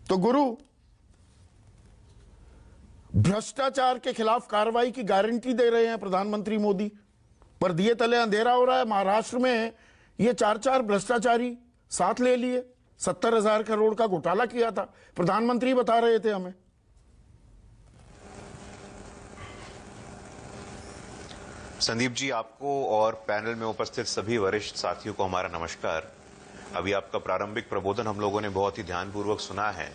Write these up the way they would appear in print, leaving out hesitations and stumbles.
तो गुरु, भ्रष्टाचार के खिलाफ कार्रवाई की गारंटी दे रहे हैं प्रधानमंत्री मोदी, पर दिए तले अंधेरा हो रहा है। महाराष्ट्र में ये चार भ्रष्टाचारी साथ ले लिए, 70,000 करोड़ का घोटाला किया था, प्रधानमंत्री बता रहे थे हमें। संदीप जी, आपको और पैनल में उपस्थित सभी वरिष्ठ साथियों को हमारा नमस्कार। अभी आपका प्रारंभिक प्रबोधन हम लोगों ने बहुत ही ध्यानपूर्वक सुना है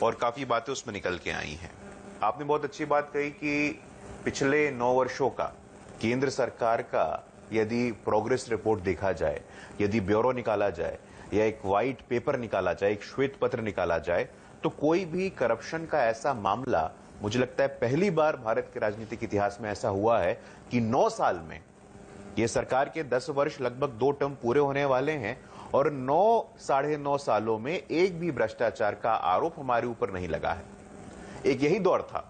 और काफी बातें उसमें निकल के आई हैं। आपने बहुत अच्छी बात कही कि पिछले 9 वर्षों का केंद्र सरकार का यदि प्रोग्रेस रिपोर्ट देखा जाए, यदि ब्यूरो निकाला जाए या एक व्हाइट पेपर निकाला जाए, एक श्वेत पत्र निकाला जाए, तो कोई भी करप्शन का ऐसा मामला, मुझे लगता है पहली बार भारत के राजनीतिक इतिहास में ऐसा हुआ है कि 9 साल में, ये सरकार के 10 वर्ष लगभग 2 टर्म पूरे होने वाले हैं और 9 9.5 सालों में एक भी भ्रष्टाचार का आरोप हमारे ऊपर नहीं लगा है। एक यही दौर था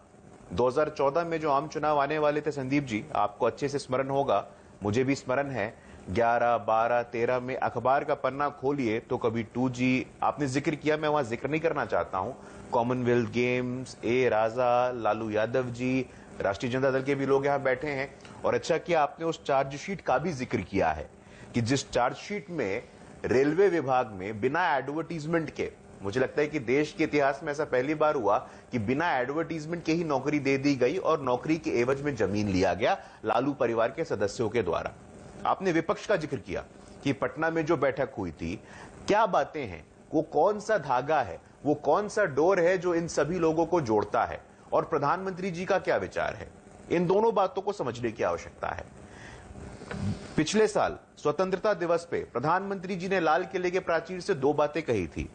2014 में जो आम चुनाव आने वाले थे। संदीप जी, आपको अच्छे से स्मरण होगा, मुझे भी स्मरण है, 11, 12, 13 में अखबार का पन्ना खोलिए तो कभी 2G आपने जिक्र किया, मैं वहां जिक्र नहीं करना चाहता हूं, कॉमनवेल्थ गेम्स, ए राजा, लालू यादव जी, राष्ट्रीय जनता दल के भी लोग यहां बैठे हैं। और अच्छा किया आपने उस चार्जशीट का भी जिक्र किया है कि जिस चार्जशीट में रेलवे विभाग में बिना एडवर्टीजमेंट के, मुझे लगता है कि देश के इतिहास में ऐसा पहली बार हुआ कि बिना एडवर्टीजमेंट के ही नौकरी दे दी गई और नौकरी के एवज में जमीन लिया गया लालू परिवार के सदस्यों के द्वारा। आपने विपक्ष का जिक्र किया कि पटना में जो बैठक हुई थी, क्या बातें हैं, वो कौन सा धागा है, वो कौन सा डोर है जो इन सभी लोगों को जोड़ता है, और प्रधानमंत्री जी का क्या विचार है, इन दोनों बातों को समझने की आवश्यकता है। पिछले साल स्वतंत्रता दिवस पे प्रधानमंत्री जी ने लाल किले के प्राचीर से 2 बातें कही थी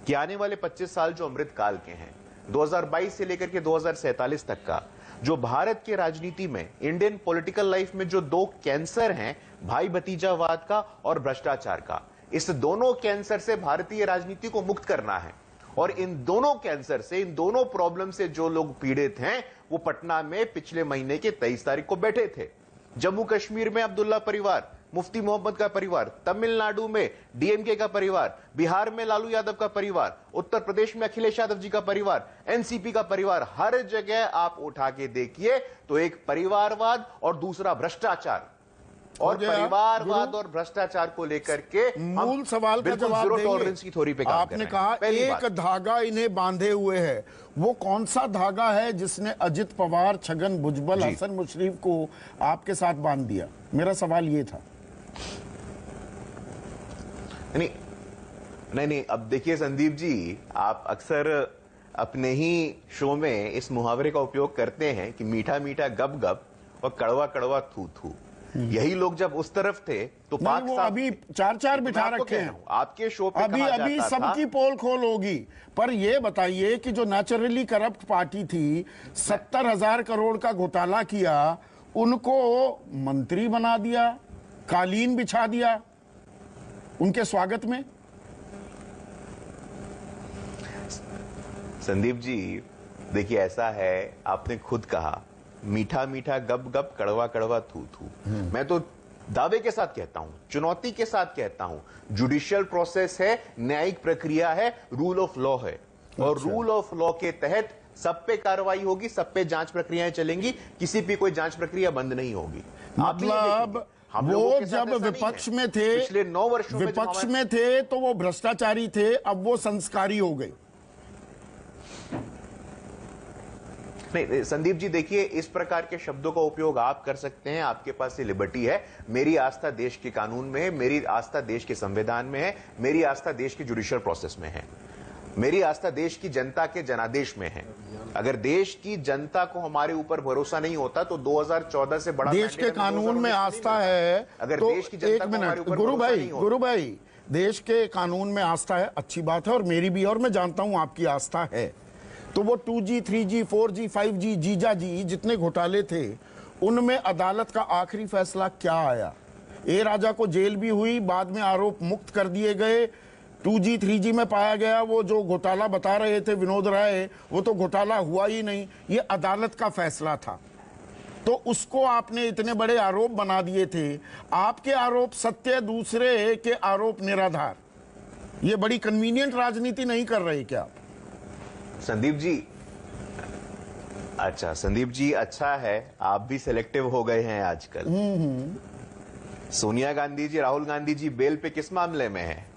कि आने वाले 25 साल जो अमृत काल के हैं, 2022 से लेकर के 2047 तक का, जो भारत के राजनीति में, इंडियन पॉलिटिकल लाइफ में जो 2 कैंसर हैं, भाई भतीजावाद का और भ्रष्टाचार का, इस दोनों कैंसर से भारतीय राजनीति को मुक्त करना है। और इन दोनों कैंसर से, इन दोनों प्रॉब्लम से जो लोग पीड़ित हैं, वो पटना में पिछले महीने के 23 तारीख को बैठे थे। जम्मू कश्मीर में अब्दुल्ला परिवार, मुफ्ती मोहम्मद का परिवार, तमिलनाडु में डीएमके का परिवार, बिहार में लालू यादव का परिवार, उत्तर प्रदेश में अखिलेश यादव जी का परिवार, एनसीपी का परिवार, हर जगह आप उठा के देखिए तो एक परिवारवाद और दूसरा भ्रष्टाचार, और परिवारवाद और भ्रष्टाचार को लेकर के मूल सवाल का जवाब टॉलरेंस की थोड़ी पे काम आपने कहा एक धागा इन्हें बांधे हुए है, वो कौन सा धागा है जिसने अजित पवार, छगन भुजबल, हसन मुशर्रफ को आपके साथ बांध दिया? मेरा सवाल ये था। नहीं, अब देखिए संदीप जी, आप अक्सर अपने ही शो में इस मुहावरे का उपयोग करते हैं कि मीठा मीठा गप गप और कड़वा कड़वा थू थू। यही लोग जब उस तरफ थे तो पाक वो अभी 4 बिठा रखे हैं आपके शो पे। अभी सबकी पोल खोल होगी, पर ये बताइए कि जो नेचुरली करप्ट पार्टी थी, 70,000 करोड़ का घोटाला किया, उनको मंत्री बना दिया, कालीन बिछा दिया उनके स्वागत में। संदीप जी देखिए, ऐसा है, आपने खुद कहा मीठा मीठा गप गप, कड़वा कड़वा थू थू। मैं तो दावे के साथ कहता हूं, चुनौती के साथ कहता हूं, जुडिशियल प्रोसेस है, न्यायिक प्रक्रिया है, रूल ऑफ लॉ है, और रूल ऑफ लॉ के तहत सब पे कार्रवाई होगी, सब पे जांच प्रक्रियाएं चलेंगी, किसी पे कोई जांच प्रक्रिया बंद नहीं होगी। मतलब वो जब विपक्ष में थे, पिछले 9 वर्षों में विपक्ष में थे तो वो भ्रष्टाचारी थे, अब वो संस्कारी हो गए। नहीं संदीप जी, देखिए, इस प्रकार के शब्दों का उपयोग आप कर सकते हैं, आपके पास ये लिबर्टी है। मेरी आस्था देश के कानून में है, मेरी आस्था देश के संविधान में है, मेरी आस्था देश के जुडिशियल प्रोसेस में है, मेरी आस्था देश की जनता के जनादेश में है। अगर देश की जनता को हमारे ऊपर भरोसा नहीं होता तो 2014 से बड़ा देश के कानून में आस्था है, अगर तो देश की जनता को हमारे ऊपर गुरु भाई, देश के कानून में आस्था है, अच्छी बात है, और मेरी भी, और मैं जानता हूं आपकी आस्था है। तो वो 2G, 3G, 4G, 5G, जीजा जी जितने घोटाले थे, उनमें अदालत का आखिरी फैसला क्या आया? ए राजा को जेल भी हुई, बाद में आरोप मुक्त कर दिए गए। 2G, 3G में पाया गया वो जो घोटाला बता रहे थे विनोद राय, वो तो घोटाला हुआ ही नहीं, ये अदालत का फैसला था। तो उसको आपने इतने बड़े आरोप बना दिए थे। आपके आरोप सत्य, दूसरे के आरोप निराधार। ये बड़ी कन्वीनियंट राजनीति नहीं कर रहे क्या आप? संदीप जी, अच्छा संदीप जी, अच्छा है आप भी सिलेक्टिव हो गए हैं आजकल। सोनिया गांधी जी, राहुल गांधी जी बेल पे किस मामले में है?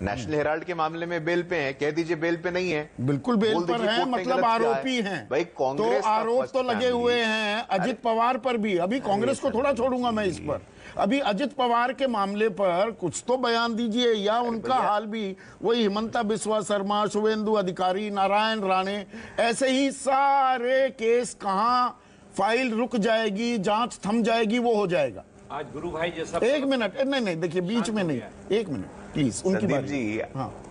नेशनल हेराल्ड के मामले में बेल पे हैं, कह दीजिए बेल पे नहीं है। बिल्कुल बेल बोल पर दीजिए हैं, कोर्ट ने मतलब गलत किया है। आरोपी हैं। भाई तो कांग्रेस का आरोप फर्स्ट तो लगे फैमिली- हुए हैं अजित पवार पर भी। अभी कांग्रेस को थोड़ा छोड़ूंगा मैं इस पर। अभी अजित पवार के मामले पर कुछ तो बयान दीजिए, या उनका हाल भी वही हिमंता बिस्वा शर्मा, शुभेंदु अधिकारी, नारायण राणे, ऐसे ही सारे केस कहां फाइल रुक जाएगी, जांच थम जाएगी, वो हो जाएगा। आज गुरु भाई जैसा एक मिनट, नहीं देखिए बीच में नहीं, एक मिनट प्लीज, उनकी संदीप बात जी, हाँ।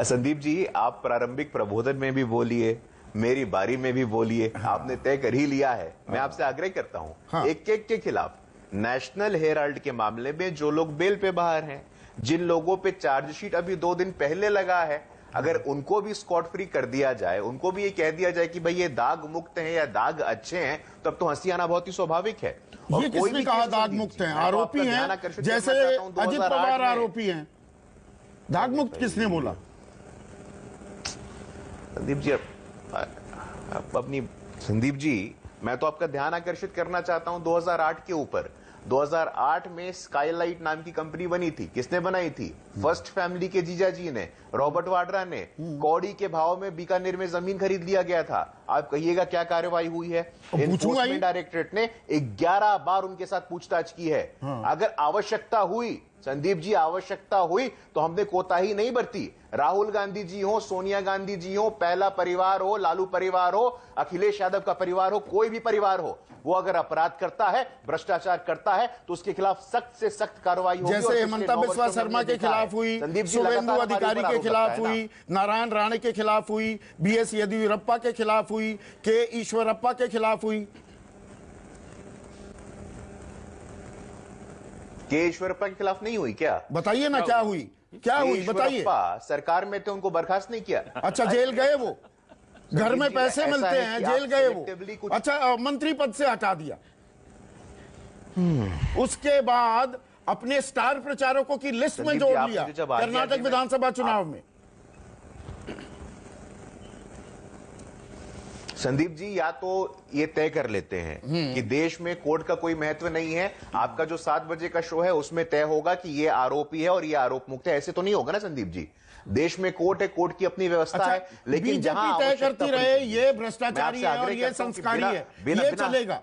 संदीप जी, आप प्रारंभिक प्रबोधन में भी बोलिए, मेरी बारी में भी बोलिए। आपने तय कर ही लिया है। मैं आपसे आग्रह करता हूं, हाँ। एक के खिलाफ नेशनल हेराल्ड के मामले में जो लोग बेल पे बाहर हैं, जिन लोगों पे चार्जशीट अभी 2 दिन पहले लगा है, अगर उनको भी स्कॉट फ्री कर दिया जाए, उनको भी ये कह दिया जाए कि भाई ये दाग मुक्त हैं या दाग अच्छे हैं, तब तो हंसी आना बहुत ही स्वाभाविक है। और ये कोई किसने भी कहा केस दाग संदीप मुक्त जी, हैं? मैं तो आरोपी आपका ध्यान हैं, आकर्षित जैसे करना चाहता हूं, अजित 2008 पवार में- आरोपी हैं। दाग मुक्त किसने बोला? संदीप जी, आप अपनी, संदीप जी, मैं तो आपका ध्यान आकर्षित करना चाहता हूं 2008 के ऊपर। 2008 में स्काईलाइट नाम की कंपनी बनी थी। किसने बनाई थी? फर्स्ट फैमिली के जीजा जी ने, रॉबर्ट वाड्रा ने। कौड़ी के भाव में बीकानेर में जमीन खरीद लिया गया था। आप कहिएगा क्या कार्रवाई हुई है? एनफोर्समेंट डायरेक्टरेट ने 11 बार उनके साथ पूछताछ की है। अगर आवश्यकता हुई, संदीप जी, आवश्यकता हुई तो हमने कोताही नहीं बरती। राहुल गांधी जी हो, सोनिया गांधी जी हो, पहला परिवार हो, लालू परिवार हो, अखिलेश यादव का परिवार हो, कोई भी परिवार हो, वो अगर अपराध करता है, भ्रष्टाचार करता है, तो उसके खिलाफ सख्त से सख्त कार्रवाई होगी। जैसे हेमंता बिस्वा शर्मा के खिलाफ हुई, शुभेंदु अधिकारी के खिलाफ हुई, नारायण राणे के खिलाफ हुई, बीएस येदियुरप्पा के खिलाफ हुई, के ईश्वरप्पा के खिलाफ हुई। के ईश्वरप्पा के खिलाफ नहीं हुई क्या? बताइए ना क्या हुई, क्या हुई बताइए। सरकार में थे, उनको बर्खास्त नहीं किया। अच्छा, जेल गए वो? घर में पैसे ऐसा मिलते है हैं, कि जेल आप गए selectively वो? कुछ- अच्छा, मंत्री पद से हटा दिया। उसके बाद अपने स्टार प्रचारकों की लिस्ट में संदीप जी, जोड़ आप लिया मुझे जब आज्ञा कर्नाटक दी, विधानसभा चुनाव में। संदीप जी, या तो ये तय कर लेते हैं कि देश में कोर्ट का कोई महत्व नहीं है। आपका जो 7 बजे का शो है उसमें तय होगा कि ये आरोपी है और ये आरोप मुक्त है। ऐसे तो नहीं होगा ना संदीप जी। देश में कोर्ट है, कोर्ट की अपनी व्यवस्था अच्छा, है, लेकिन जहां बीजेपी तय आवश्यकता करती रहे पड़ती ये भ्रष्टाचारी मैं है आपसे और आग्रह ये करता हूं कि संस्कारी बिना- है, बिना- ये बिना- चलेगा।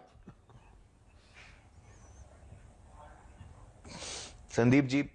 संदीप जी,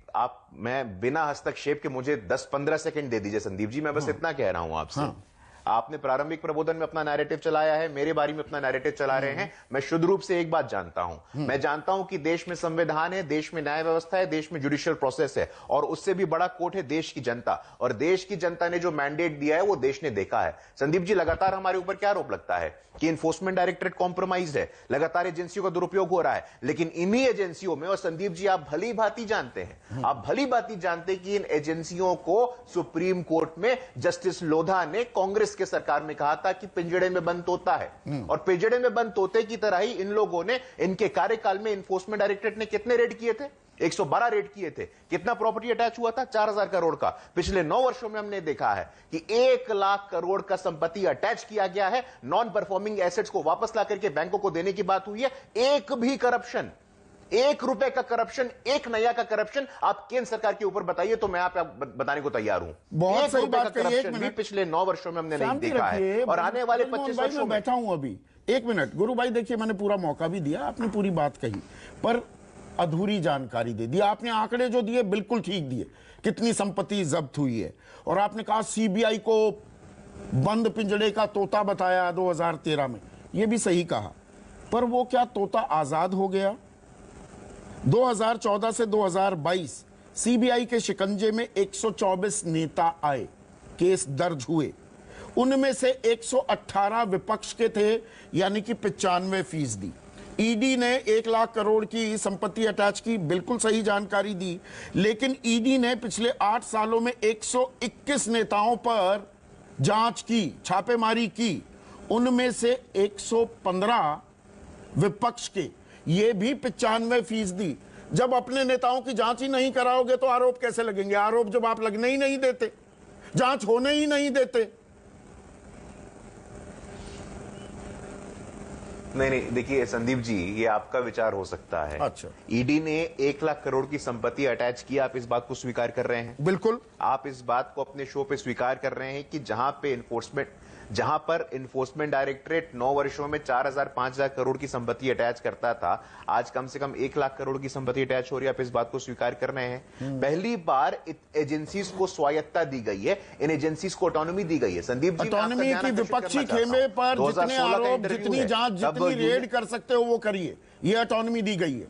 मैं बिना हस्तक्षेप के मुझे 10-15 सेकंड दे दीजिए संदीप जी। मैं बस इतना कह रहा हूं आपसे। आपने प्रारंभिक प्रबोधन में अपना नैरेटिव चलाया है, मेरे बारे में अपना नैरेटिव चला रहे हैं। मैं शुद्ध रूप से एक बात जानता हूं, मैं जानता हूं कि देश में संविधान है, देश में न्याय व्यवस्था है, देश में जुडिशियल प्रोसेस है, और उससे भी बड़ा कोर्ट है देश की जनता। और देश की जनता ने जो मैंडेट दिया है वो देश ने देखा है। संदीप जी, लगातार हमारे ऊपर क्या आरोप लगता है कि इन्फोर्समेंट डायरेक्टरेट कॉम्प्रोमाइज है, लगातार एजेंसियों का दुरुपयोग हो रहा है। लेकिन इन्हीं एजेंसियों में, और संदीप जी आप भली भांति जानते हैं, आप भली भांति जानते हैं कि इन एजेंसियों को सुप्रीम कोर्ट में जस्टिस लोधा ने कांग्रेस के सरकार में कहा था कि पिंजड़े में बंद तोता है। और पिंजड़े में बंद तोते की तरह ही इन लोगों ने, इनके कार्यकाल में इन्फोर्समेंट डायरेक्टरेट ने कितने रेड किए थे? 112 रेड किए थे। कितना प्रॉपर्टी अटैच हुआ था? 4000 करोड़ का। पिछले 9 वर्षों में हमने देखा है कि 1 लाख करोड़ का संपत्ति अटैच किया गया है। नॉन परफॉर्मिंग एसेट्स को वापस ला करके बैंकों को देने की बात हुई है। एक भी करप्शन, 1 रुपए का करप्शन, 1 नया का करप्शन आप केंद्र सरकार के ऊपर बताइए तो मैं आप बताने को तैयार हूं। बहुत 1 सही रुपए का बात कही। एक करप्शन भी मिनट पिछले 9 वर्षों में हमने नहीं शांति देखा है, रखिए। और आने वाले मनमोहन 25 भाई, वर्षों मैं में। बैठा हूं अभी। एक मिनट गुरु भाई, देखिए मैंने पूरा मौका भी दिया, आपने पूरी बात कही, पर अधूरी जानकारी दे दी आपने। आंकड़े जो दिए बिल्कुल ठीक दिए, कितनी संपत्ति जब्त हुई है। और आपने कहा सीबीआई को बंद पिंजड़े का तोता बताया 2013 में, यह भी सही कहा, पर वो क्या तोता आजाद हो गया? 2014 से 2022 सीबीआई के शिकंजे में 124 नेता आए, केस दर्ज हुए। उनमें से 118 विपक्ष के थे, यानी कि 95%। ईडी ने 1 लाख करोड़ की संपत्ति अटैच की, बिल्कुल सही जानकारी दी। लेकिन ईडी ने पिछले 8 सालों में 121 नेताओं पर जांच की, छापेमारी की। उनमें से 115 विपक्ष के, ये भी 95%। जब अपने नेताओं की जांच ही नहीं कराओगे तो आरोप कैसे लगेंगे? आरोप जब आप लगने ही नहीं देते, जांच होने ही नहीं देते। नहीं, देखिए संदीप जी, ये आपका विचार हो सकता है। अच्छा। ईडी ने 1 लाख करोड़ की संपत्ति अटैच की, आप इस बात को स्वीकार कर रहे हैं? बिल्कुल। आप इस बात को अपने शो पे स्वीकार कर रहे हैं कि जहां पर इन्फोर्समेंट डायरेक्टरेट 9 वर्षों में 4,000 5,000 करोड़ की संपत्ति अटैच करता था, आज कम से कम 1 लाख करोड़ की संपत्ति अटैच हो रही है। आप इस बात को स्वीकार कर रहे हैं? पहली बार एजेंसीज को स्वायत्ता दी गई है, इन एजेंसीज को ऑटोनॉमी दी गई है। संदीप जी, ऑटोनॉमी की विपक्षी खेमे पर जितने आरोप, जितनी जांच, जितनी रेड कर सकते हो वो करिए, ये ऑटोनॉमी दी गई है।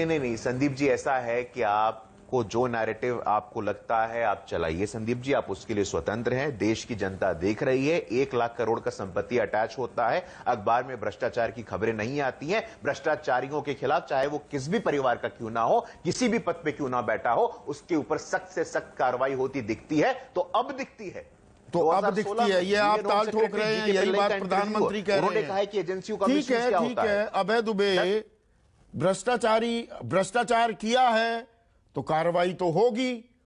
नहीं, संदीप जी, ऐसा है कि आपको जो नैरेटिव आपको लगता है आप चलाइए संदीप जी, आप उसके लिए स्वतंत्र हैं। देश की जनता देख रही है, 1 लाख करोड़ का संपत्ति अटैच होता है, अखबार में भ्रष्टाचार की खबरें नहीं आती हैं। भ्रष्टाचारियों के खिलाफ, चाहे वो किस भी परिवार का क्यों ना हो, किसी भी पद पे क्यों ना बैठा हो, उसके ऊपर सख्त से सख्त कार्रवाई होती दिखती है। तो अब दिखती है, तो अब दिखती है। ये आप ताल ठोक रहे हैं, यही बात प्रधानमंत्री कह रहे हैं। उन्होंने कहा है कि एजेंसियों का ठीक है, अभय दुबे भ्रष्टाचार किया है तो कार्रवाई तो होगी।